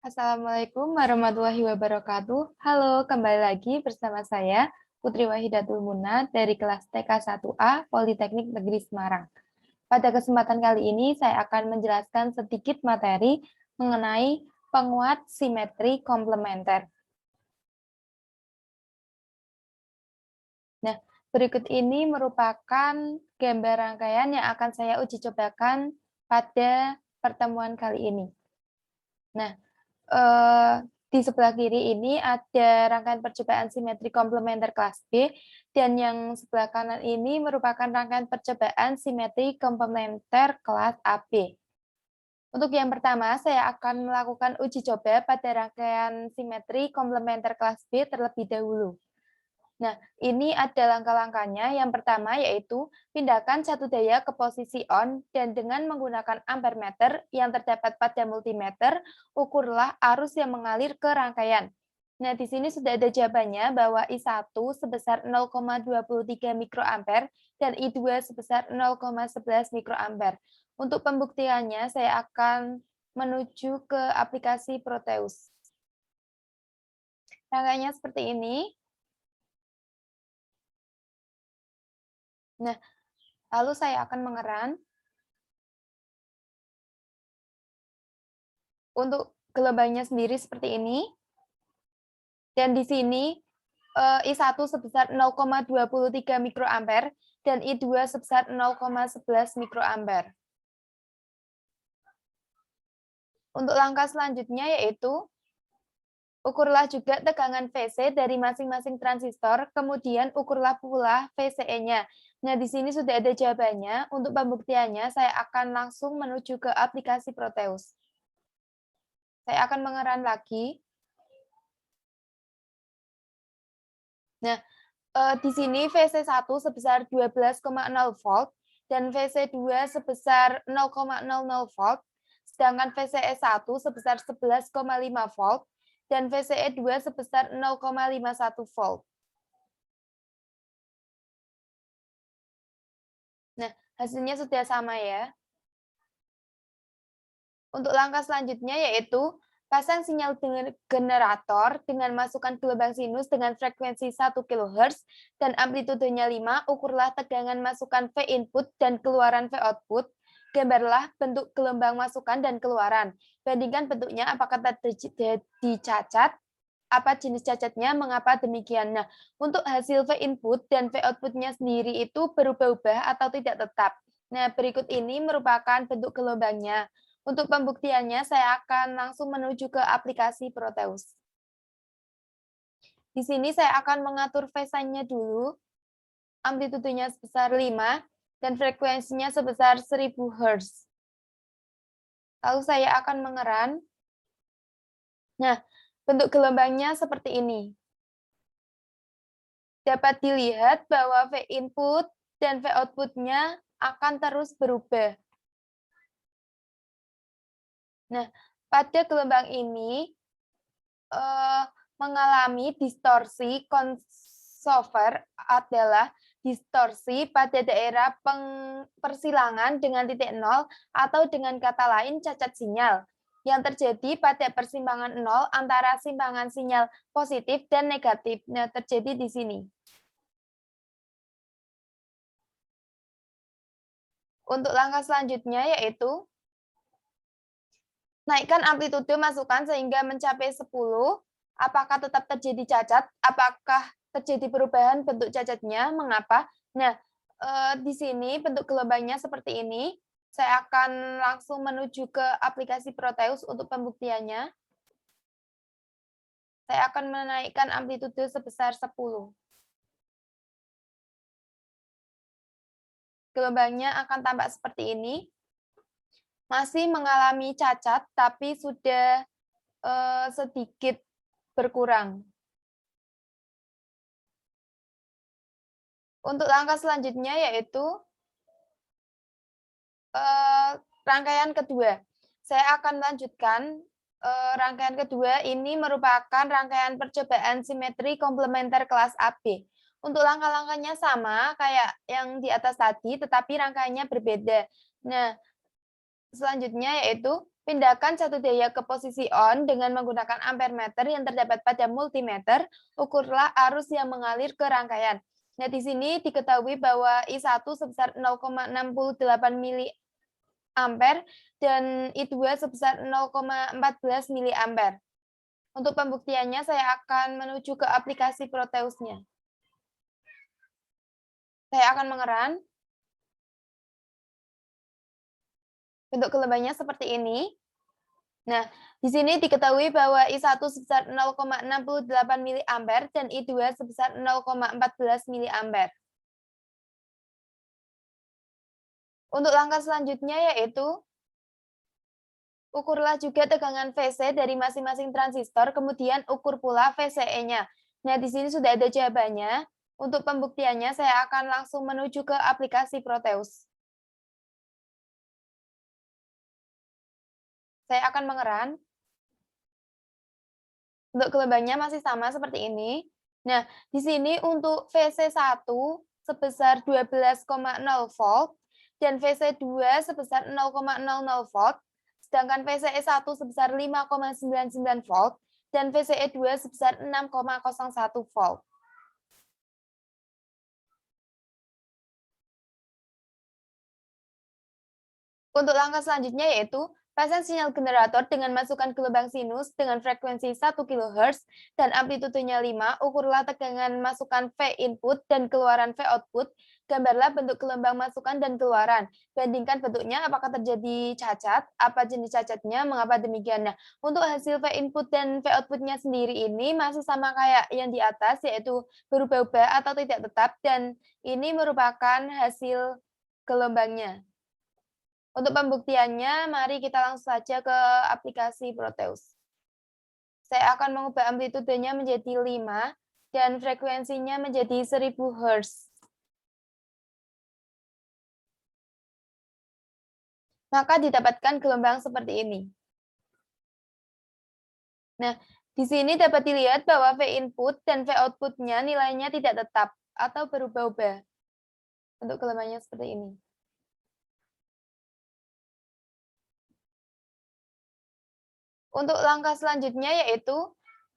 Assalamualaikum warahmatullahi wabarakatuh. Halo, kembali lagi bersama saya, Putri Wahidatul Muna dari kelas TK 1A Politeknik Negeri Semarang. Pada kesempatan kali ini, saya akan menjelaskan sedikit materi mengenai penguat simetri komplementer. Nah, berikut ini merupakan gambar rangkaian yang akan saya uji cobakan pada pertemuan kali ini. Nah, di sebelah kiri ini ada rangkaian percobaan simetri komplementer kelas B, dan yang sebelah kanan ini merupakan rangkaian percobaan simetri komplementer kelas AB. Untuk yang pertama, saya akan melakukan uji coba pada rangkaian simetri komplementer kelas B terlebih dahulu. Nah, ini ada langkah-langkahnya. Yang pertama yaitu pindahkan satu daya ke posisi on dan dengan menggunakan ampermeter yang terdapat pada multimeter, ukurlah arus yang mengalir ke rangkaian. Nah, di sini sudah ada jawabannya bahwa I1 sebesar 0,23 mikroampere dan I2 sebesar 0,11 mikroampere. Untuk pembuktiannya, saya akan menuju ke aplikasi Proteus. Rangkaiannya seperti ini. Nah, lalu saya akan mengeran. Untuk gelombangnya sendiri seperti ini. Dan di sini I1 sebesar 0,23 mikroampere dan I2 sebesar 0,11 mikroampere. Untuk langkah selanjutnya yaitu ukurlah juga tegangan VC dari masing-masing transistor, kemudian ukurlah pula VCE-nya. Nah, di sini sudah ada jawabannya. Untuk pembuktiannya, saya akan langsung menuju ke aplikasi Proteus. Saya akan mengeran lagi. Nah, di sini VC1 sebesar 12,0 volt dan VC2 sebesar 0,00 volt, sedangkan VCE1 sebesar 11,5 volt dan VCE2 sebesar 0,51 volt. Nah, hasilnya sudah sama ya. Untuk langkah selanjutnya yaitu pasang sinyal generator dengan masukkan gelombang sinus dengan frekuensi 1 kHz dan amplitudenya 5, ukurlah tegangan masukan V input dan keluaran V output. Gambarlah bentuk gelombang masukan dan keluaran. Bandingkan bentuknya apakah terjadi cacat, apa jenis cacatnya, mengapa demikian. Nah, untuk hasil V input dan V output-nya sendiri itu berubah-ubah atau tidak tetap. Nah, berikut ini merupakan bentuk gelombangnya. Untuk pembuktiannya, saya akan langsung menuju ke aplikasi Proteus. Di sini saya akan mengatur phase-nya dulu. Amplitudenya sebesar 5 dan frekuensinya sebesar 1000 Hz. Lalu saya akan mengeran. Nah, bentuk gelombangnya seperti ini. Dapat dilihat bahwa V input dan V output-nya akan terus berubah. Nah, pada gelombang ini mengalami distorsi. Crossover adalah distorsi pada daerah persilangan dengan titik nol atau dengan kata lain cacat sinyal yang terjadi pada persimpangan nol antara simpangan sinyal positif dan negatif. Nah, terjadi di sini. Untuk langkah selanjutnya yaitu naikkan amplitude masukan sehingga mencapai 10. Apakah tetap terjadi cacat? Apakah terjadi perubahan bentuk cacatnya? Mengapa? Nah, di sini bentuk gelombangnya seperti ini. Saya akan langsung menuju ke aplikasi Proteus untuk pembuktiannya. Saya akan menaikkan amplitude sebesar 10. Gelombangnya akan tampak seperti ini. Masih mengalami cacat, tapi sudah sedikit berkurang. Untuk langkah selanjutnya yaitu rangkaian kedua. Saya akan lanjutkan rangkaian kedua. Ini merupakan rangkaian percobaan simetri komplementer kelas AB. Untuk langkah-langkahnya sama kayak yang di atas tadi, tetapi rangkaiannya berbeda. Nah, selanjutnya yaitu Pindahkan satu daya ke posisi on dengan menggunakan ampermeter yang terdapat pada multimeter. Ukurlah arus yang mengalir ke rangkaian. Nah, di sini diketahui bahwa I1 sebesar 0,68 mili ampere dan I2 sebesar 0,14 mili ampere. Untuk pembuktiannya saya akan menuju ke aplikasi Proteusnya. Saya akan mengeran. Bentuk gelombangnya seperti ini. Nah, di sini diketahui bahwa I1 sebesar 0,68 mili ampere dan I2 sebesar 0,14 mili ampere. Untuk langkah selanjutnya yaitu ukurlah juga tegangan VC dari masing-masing transistor, kemudian ukur pula VCE-nya. Nah, di sini sudah ada jawabannya. Untuk pembuktiannya, saya akan langsung menuju ke aplikasi Proteus. Saya akan mengeran. Untuk gelombangnya masih sama seperti ini. Nah, di sini untuk VC1 sebesar 12,0 volt dan VC2 sebesar 0,00 volt, sedangkan VCE1 sebesar 5,99 volt dan VCE2 sebesar 6,01 volt. Untuk langkah selanjutnya yaitu pasang sinyal generator dengan masukkan gelombang sinus dengan frekuensi 1 kHz dan amplitudenya 5, ukurlah tegangan masukan V input dan keluaran V output, gambarlah bentuk gelombang masukan dan keluaran. Bandingkan bentuknya apakah terjadi cacat, apa jenis cacatnya, mengapa demikian. Nah, untuk hasil V input dan V outputnya sendiri ini masih sama kayak yang di atas, yaitu berubah-ubah atau tidak tetap, dan ini merupakan hasil gelombangnya. Untuk pembuktiannya, mari kita langsung saja ke aplikasi Proteus. Saya akan mengubah amplitudenya menjadi 5 dan frekuensinya menjadi 1000 Hz. Maka didapatkan gelombang seperti ini. Nah, di sini dapat dilihat bahwa V input dan V output-nya nilainya tidak tetap atau berubah-ubah. Untuk gelombangnya seperti ini. Untuk langkah selanjutnya yaitu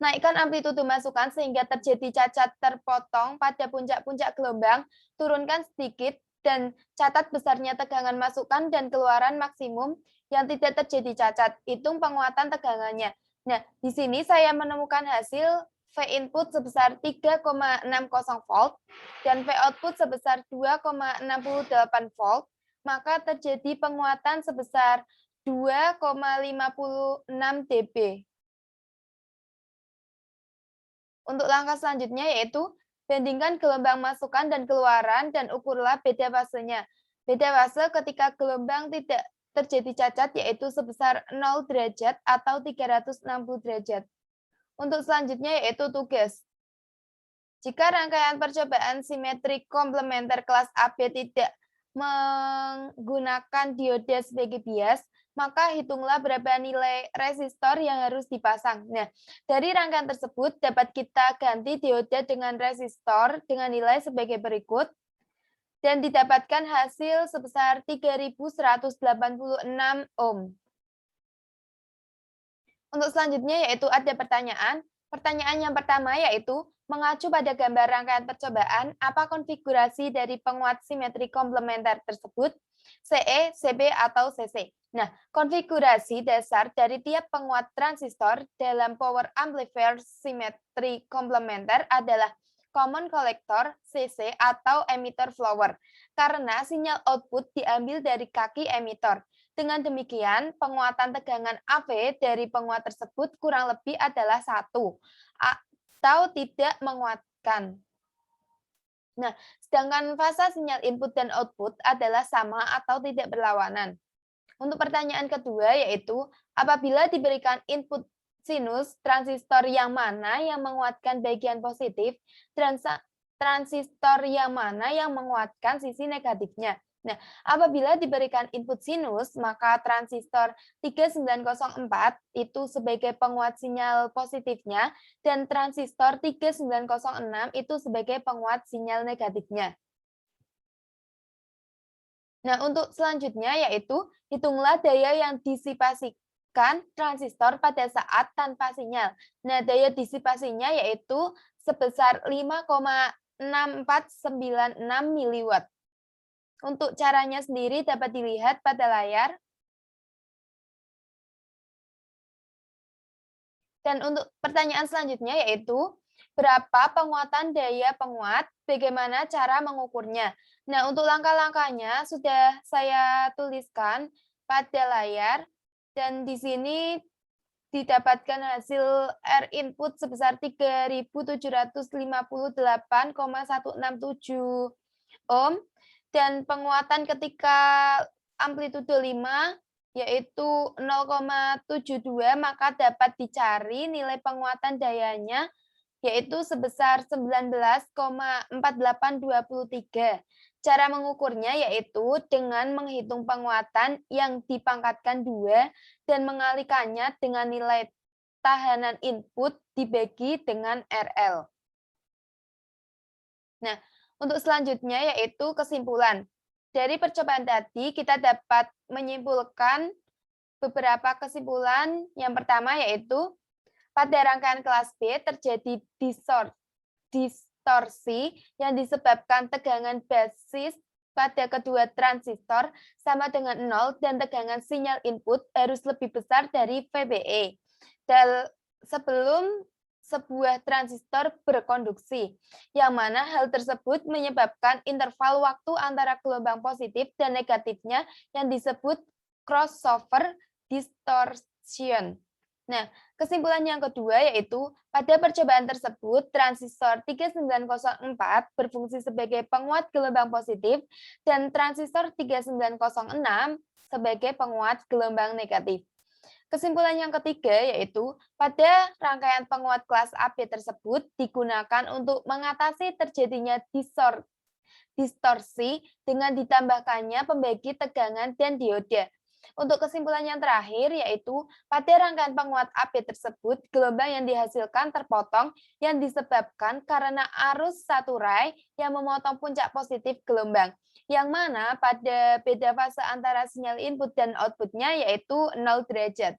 naikkan amplitude masukan sehingga terjadi cacat terpotong pada puncak-puncak gelombang, turunkan sedikit dan catat besarnya tegangan masukan dan keluaran maksimum yang tidak terjadi cacat. Hitung penguatan tegangannya. Nah, di sini saya menemukan hasil V input sebesar 3,60 volt dan V output sebesar 2,68 volt, maka terjadi penguatan sebesar 2,56 dB. Untuk langkah selanjutnya yaitu bandingkan gelombang masukan dan keluaran dan ukurlah beda fasenya. Beda fase ketika gelombang tidak terjadi cacat yaitu sebesar 0 derajat atau 360 derajat. Untuk selanjutnya yaitu tugas. Jika rangkaian percobaan simetri komplementer kelas AB tidak menggunakan dioda sebagai bias, maka hitunglah berapa nilai resistor yang harus dipasang. Nah, dari rangkaian tersebut dapat kita ganti dioda dengan resistor dengan nilai sebagai berikut dan didapatkan hasil sebesar 3186 ohm. Untuk selanjutnya yaitu ada pertanyaan. Pertanyaan yang pertama yaitu mengacu pada gambar rangkaian percobaan, apa konfigurasi dari penguat simetri komplementer tersebut? CE, CB, atau CC. Nah, konfigurasi dasar dari tiap penguat transistor dalam power amplifier simetri komplementer adalah common collector, CC, atau emitter flower, karena sinyal output diambil dari kaki emitter. Dengan demikian, penguatan tegangan AV dari penguat tersebut kurang lebih adalah 1 atau tidak menguatkan. Nah, sedangkan fasa sinyal input dan output adalah sama atau tidak berlawanan. Untuk pertanyaan kedua yaitu, apabila diberikan input sinus, transistor yang mana yang menguatkan bagian positif, transistor yang mana yang menguatkan sisi negatifnya. Nah, apabila diberikan input sinus, maka transistor 3904 itu sebagai penguat sinyal positifnya, dan transistor 3906 itu sebagai penguat sinyal negatifnya. Nah, untuk selanjutnya yaitu hitunglah daya yang disebutkan transistor pada saat tanpa sinyal. Nah, daya disipasinya yaitu sebesar 5,6496 miliwatt. Untuk caranya sendiri dapat dilihat pada layar. Dan untuk pertanyaan selanjutnya yaitu, berapa penguatan daya penguat, bagaimana cara mengukurnya? Nah, untuk langkah-langkahnya sudah saya tuliskan pada layar, dan di sini didapatkan hasil R input sebesar 3.758,167 ohm, dan penguatan ketika amplitudo 5 yaitu 0,72, maka dapat dicari nilai penguatan dayanya yaitu sebesar 19,4823. Cara mengukurnya yaitu dengan menghitung penguatan yang dipangkatkan 2 dan mengalikannya dengan nilai tahanan input dibagi dengan RL. Nah, untuk selanjutnya yaitu kesimpulan. Dari percobaan tadi kita dapat menyimpulkan beberapa kesimpulan. Yang pertama yaitu pada rangkaian kelas B terjadi distorsi yang disebabkan tegangan basis pada kedua transistor sama dengan 0 dan tegangan sinyal input harus lebih besar dari VBE. Dan sebelum sebuah transistor berkonduksi, yang mana hal tersebut menyebabkan interval waktu antara gelombang positif dan negatifnya yang disebut crossover distortion. Nah, kesimpulan yang kedua yaitu pada percobaan tersebut transistor 3904 berfungsi sebagai penguat gelombang positif dan transistor 3906 sebagai penguat gelombang negatif. Kesimpulan yang ketiga yaitu pada rangkaian penguat kelas AB tersebut digunakan untuk mengatasi terjadinya distorsi dengan ditambahkannya pembagi tegangan dan dioda. Untuk kesimpulan yang terakhir yaitu pada rangkaian penguat AB tersebut gelombang yang dihasilkan terpotong yang disebabkan karena arus satu rai yang memotong puncak positif gelombang, yang mana pada beda fase antara sinyal input dan outputnya yaitu 0 derajat.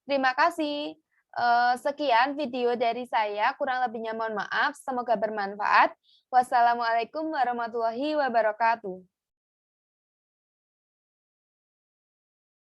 Terima kasih. Sekian video dari saya, kurang lebihnya mohon maaf, semoga bermanfaat. Wassalamualaikum warahmatullahi wabarakatuh.